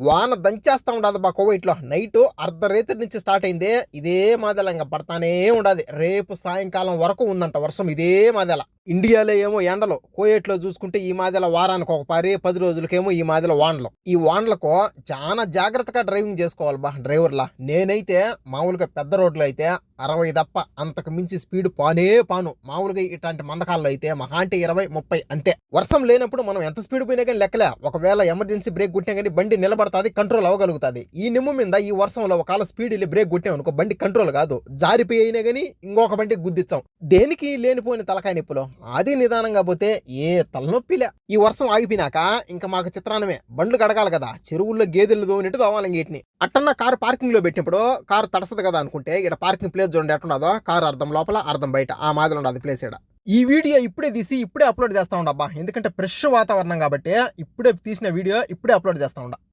వాన దంచేస్తా ఉండదు బా కోవైట్లో నైట్ అర్ధరేత్రి నుంచి స్టార్ట్ అయింది. ఇదే మాదెల ఇంకా పడతానే ఉండదు. రేపు సాయంకాలం వరకు ఉందంట వర్షం ఇదే మాదెల. ఇండియాలో ఏమో ఎండలు, కోయేట్లో చూసుకుంటే ఈ మాదిల వారానికి ఒక పారి, 10 రోజులకేమో ఈ మాదిల వానలు. ఈ వానలకు చాలా జాగ్రత్తగా డ్రైవింగ్ చేసుకోవాలి బా డ్రైవర్లా. నేనైతే మామూలుగా పెద్ద రోడ్లు అయితే 60 తప్ప అంతకు మించి స్పీడ్ పాను. మామూలుగా ఇట్లాంటి మందకాల్లో అయితే మహా అంటే 20, 30 అంతే. వర్షం లేనప్పుడు మనం ఎంత స్పీడ్ పోయినా కానీ లెక్కలే. ఒకవేళ ఎమర్జెన్సీ బ్రేక్ కొట్టినా కానీ బండి నిలబడతాది, కంట్రోల్ అవ్వగలుగుతుంది. ఈ నిమ్ము మీద ఈ వర్షంలో ఒకవేళ స్పీడ్ వెళ్ళి బ్రేక్ కొట్టాం అనుకో బండి కంట్రోల్ కాదు, జారిపోయి అయినా కానీ ఇంకొక బండికి గుద్దిచ్చాం. దేనికి లేనిపోయిన తలకాయ నొప్పులు. అది నిదానంగా పోతే ఏ తలనొప్పిలే. ఈ వర్షం ఆగిపోయినాక ఇంకా మాకు చిత్రాన్నమే, బండ్లు కడగాలి కదా, చెరువుల్లో గేదెలు దోనిట్టు తోవాలి ఇంకేటిని. అట్టన్నా కారు పార్కింగ్ లో పెట్టినప్పుడు కారు తడసదు కదా అనుకుంటే ఇక్కడ పార్కింగ్ ప్లేస్ చూడండి ఎట్టున్నదో, కారు అర్థం లోపల అర్థం బయట ఆ మాదిరి ఉండదు ప్లేస్ ఇక్కడ. ఈ వీడియో ఇప్పుడే తీసి ఇప్పుడే అప్లోడ్ చేస్తా ఉండబ్బా, ఎందుకంటే ఫ్రెష్ వాతావరణం కాబట్టి ఇప్పుడే తీసిన వీడియో ఇప్పుడే అప్లోడ్ చేస్తా ఉండ.